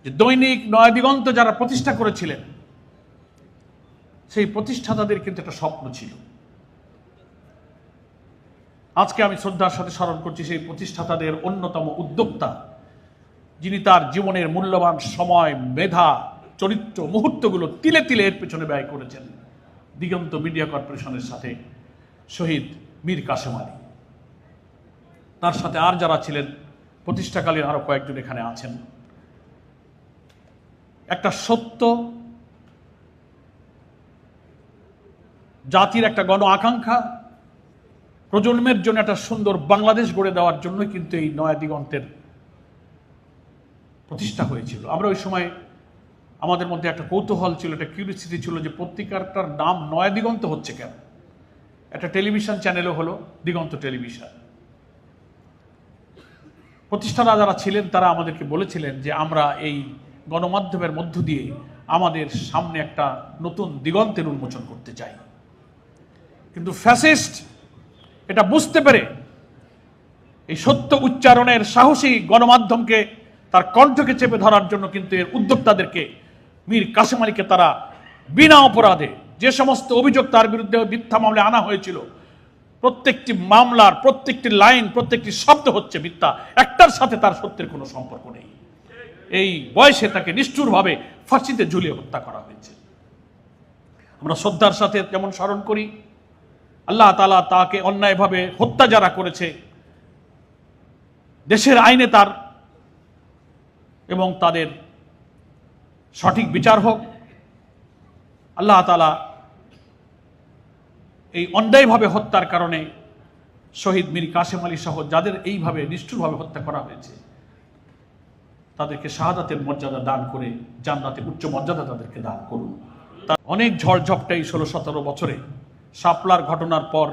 যে দৈনিক নয়াদিগন্ত যারা প্রতিষ্ঠা করেছিলেন, সেই প্রতিষ্ঠাতাদের কিন্তু একটা স্বপ্ন ছিল। আজকে আমি শ্রদ্ধার সাথে স্মরণ করছি সেই প্রতিষ্ঠাতাদের অন্যতম উদ্যোক্তা, যিনি তার জীবনের মূল্যবান সময়, মেধা, চরিত্র, মুহূর্তগুলো তিলে তিলে এর পেছনে ব্যয় করেছেন দিগন্ত মিডিয়া কর্পোরেশনের সাথে শহীদ মীর কাসেম আলী। তার সাথে আর যারা ছিলেন প্রতিষ্ঠাকালীন আরো কয়েকজন এখানে আছেন। একটা সত্য, জাতির একটা গণ আকাঙ্ক্ষা, প্রজন্মের জন্য একটা সুন্দর বাংলাদেশ গড়ে দেওয়ার জন্যই কিন্তু এই নয়া দিগন্তের প্রতিষ্ঠা হয়েছিল। আমরা ওই সময় আমাদের মধ্যে একটা কৌতূহল ছিল, একটা কিউরিওসিটি ছিল যে পত্রিকাটার নাম নয়া দিগন্ত হচ্ছে কেন। একটা টেলিভিশন চ্যানেলও হলো দিগন্ত টেলিভিশন। প্রতিষ্ঠাতা যারা ছিলেন তারা আমাদেরকে বলেছিলেন যে আমরা এই গণমাধ্যমের মধ্য দিয়ে আমাদের সামনে একটা নতুন দিগন্তের উন্মোচন করতে চাই। কিন্তু ফ্যাসিস্ট এটা বুঝতে পেরে এই সত্য উচ্চারণের সাহসী গণমাধ্যমকে, তার কণ্ঠকে চেপে ধরার জন্য কিন্তু এর উদ্যোক্তাদেরকে, মীর কাসেম আলীকে তারা বিনা অপরাধে যে সমস্ত অভিযোগ তার বিরুদ্ধে মিথ্যা মামলায় আনা হয়েছিল, প্রত্যেকটি মামলার প্রত্যেকটি লাইন, প্রত্যেকটি শব্দ হচ্ছে মিথ্যা, একটার সাথে তার সত্যের কোনো সম্পর্ক নেই। এই বয়সে তাকে নিষ্ঠুরভাবে ফাঁসিতে ঝুলিয়ে হত্যা করা হয়েছে। আমরা শ্রদ্ধার সাথে যেমন স্মরণ করি, আল্লাহ তাআলা তাকে অন্যায়ভাবে হত্যা যারা করেছে, দেশের আইনে তার এবং তাদের সঠিক বিচার হোক। আল্লাহ তাআলা এই অন্যায়ভাবে হত্যার কারণে শহীদ মীর কাসেম আলী সহ যাদের এইভাবে নিষ্ঠুরভাবে হত্যা করা হয়েছে, তাদেরকে শাহাদাতের মর্যাদা দান করে জান্নাতে উচ্চ মর্যাদা তাদেরকে দান করুন। অনেক ঝড়ঝপটা এই 16-17 বছরে শাপলার ঘটনার পর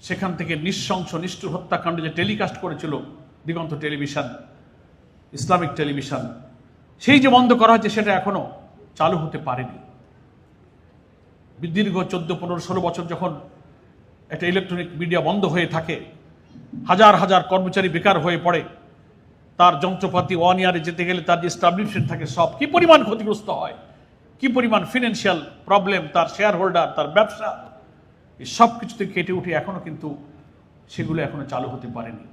সেখান থেকে নৃশংস নিষ্ঠুর হত্যাকাণ্ড যে টেলিকাস্ট করেছিল দিগন্ত টেলিভিশন, ইসলামিক টেলিভিশন, সেই যে বন্ধ করা হয়েছে সেটা এখনো চালু হতে পারেনি। দীর্ঘ 14-15-16 বছর যখন একটা ইলেকট্রনিক মিডিয়া বন্ধ হয়ে থাকে, হাজার হাজার কর্মচারী বেকার হয়ে পড়ে, তার যন্ত্রপাতি ওয়ান ইয়ারে যেতে গেলে তার যে এস্টাবলিশমেন্ট থাকে সব কি পরিমাণ ক্ষতিগ্রস্ত হয়, কি পরিমাণ ফিনান্সিয়াল প্রবলেম, তার শেয়ার হোল্ডার, তার ব্যবসা, এই সব কিছুতে কেটে উঠে এখনো কিন্তু সেগুলো এখনো চালু হতে পারেনি।